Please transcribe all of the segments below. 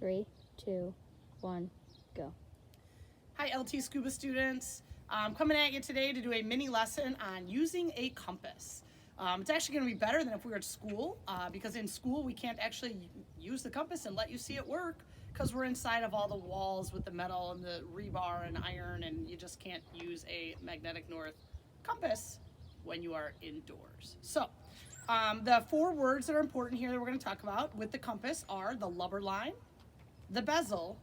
3, 2, 1, go. Hi LT Scuba students. I'm coming at you today to do a mini lesson on using a compass. It's actually going to be better than if we were at school because in school we can't actually use the compass and let you see it work because we're inside of all the walls with the metal and the rebar and iron, and you just can't use a magnetic north compass when you are indoors. So the 4 words that are important here that we're going to talk about with the compass are the lubber line, the bezel,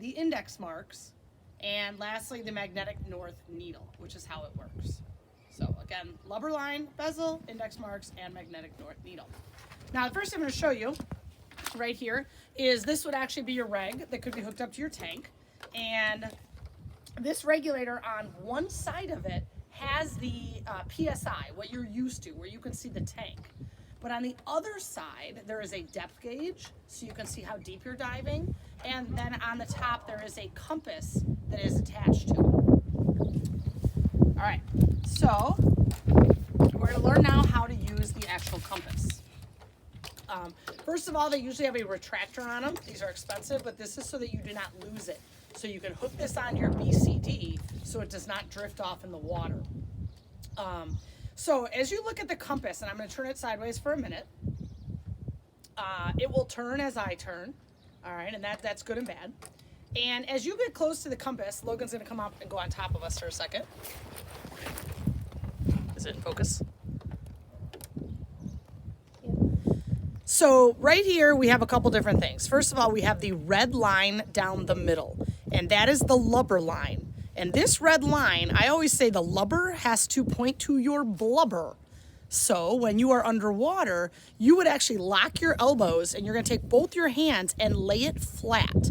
the index marks, and lastly the magnetic north needle, which is how it works. So again, lubber line, bezel, index marks, and magnetic north needle. Now the first thing I'm going to show you right here is this would actually be your reg that could be hooked up to your tank, and this regulator on one side of it has the PSI, what you're used to, where you can see the tank. But on the other side, there is a depth gauge, so you can see how deep you're diving. And then on the top, there is a compass that is attached to it. All right, so we're gonna learn now how to use the actual compass. First of all, they usually have a retractor on them. These are expensive, but this is so that you do not lose it. So you can hook this on your BCD so it does not drift off in the water. So as you look at the compass, and I'm going to turn it sideways for a minute, it will turn as I turn, all right, and that's good and bad. And as you get close to the compass, Logan's going to come up and go on top of us for a second. Is it in focus? So right here we have a couple different things. First of all, we have the red line down the middle, and that is the lubber line. And this red line, I always say the lubber has to point to your blubber. So when you are underwater, you would actually lock your elbows and you're gonna take both your hands and lay it flat.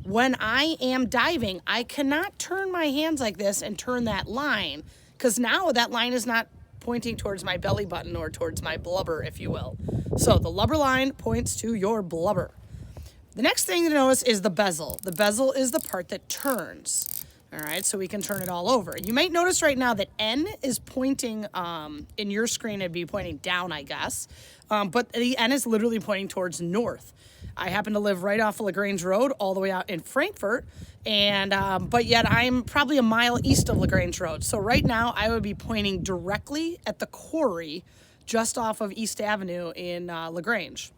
When I am diving, I cannot turn my hands like this and turn that line, because now that line is not pointing towards my belly button or towards my blubber, if you will. So the lubber line points to your blubber. The next thing to notice is the bezel. The bezel is the part that turns. All right, so we can turn it all over. You might notice right now that N is pointing, in your screen it'd be pointing down, I guess, but the N is literally pointing towards north. I happen to live right off of LaGrange Road all the way out in Frankfurt, and but yet I'm probably a mile east of LaGrange Road. So right now I would be pointing directly at the quarry just off of East Avenue in LaGrange.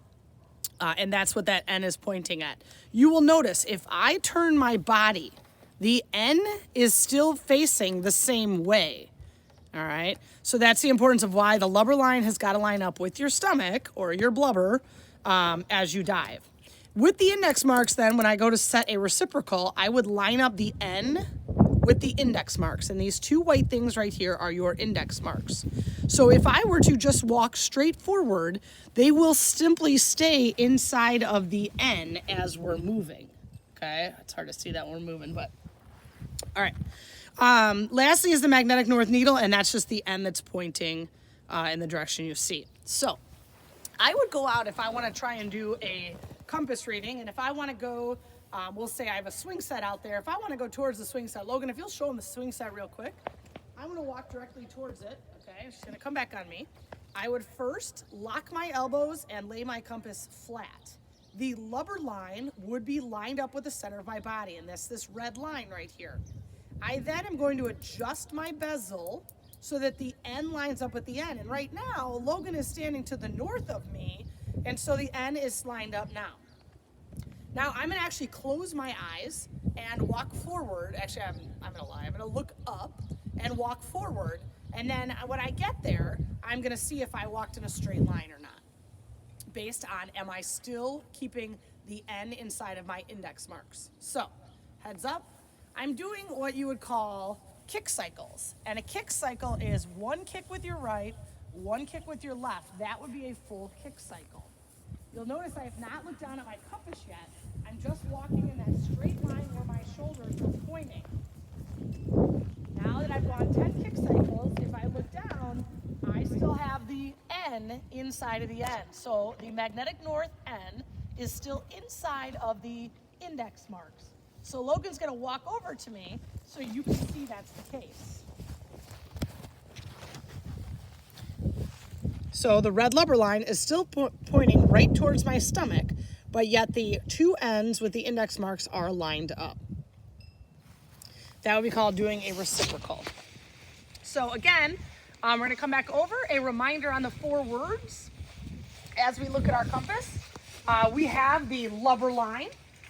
And that's what that N is pointing at. You will notice if I turn my body, the N is still facing the same way, all right? So that's the importance of why the lubber line has got to line up with your stomach or your blubber as you dive. With the index marks then, when I go to set a reciprocal, I would line up the N with the index marks. And these 2 white things right here are your index marks. So if I were to just walk straight forward, they will simply stay inside of the N as we're moving, okay? It's hard to see that when we're moving, but all right. Lastly is the magnetic north needle, and that's just the N that's pointing in the direction you see. So I would go out if I want to try and do a compass reading, and if I want to go, we'll say I have a swing set out there. If I want to go towards the swing set, Logan, if you'll show him the swing set real quick, I'm going to walk directly towards it. Okay, she's going to come back on me. I would first lock my elbows and lay my compass flat. The lubber line would be lined up with the center of my body, and that's this red line right here. I then am going to adjust my bezel so that the N lines up with the N. And right now, Logan is standing to the north of me, and so the N is lined up now. Now I'm gonna actually close my eyes and walk forward. Actually, I'm gonna lie. I'm gonna look up and walk forward, and then when I get there, I'm gonna see if I walked in a straight line or not, based on am I still keeping the N inside of my index marks. So heads up, I'm doing what you would call kick cycles, and a kick cycle is 1 kick with your right, 1 kick with your left. That would be a full kick cycle. You'll notice I have not looked down at my compass yet. I'm just walking in that straight line where my shoulders are pointing. Now that I've gone 10 kick cycles, if I look down, I still have the N inside of the N. So the magnetic north N is still inside of the index marks. So Logan's gonna walk over to me so you can see that's the case. So the red lubber line is still pointing right towards my stomach, but yet the two ends with the index marks are lined up. That would be called doing a reciprocal. So again, we're going to come back over a reminder on the 4 words as we look at our compass. We have the lubber line.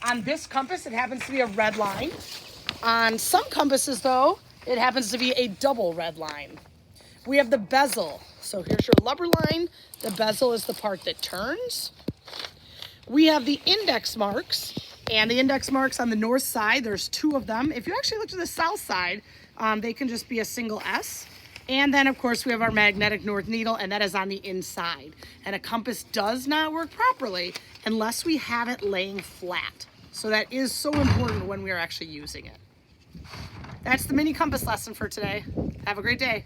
On this compass, it happens to be a red line. On some compasses, though, it happens to be a double red line. We have the bezel. So here's your lubber line. The bezel is the part that turns. We have the index marks, and the index marks on the north side, there's 2 of them. If you actually look to the south side, they can just be a single S. And then, of course, we have our magnetic north needle, and that is on the inside. And a compass does not work properly unless we have it laying flat. So that is so important when we are actually using it. That's the mini compass lesson for today. Have a great day.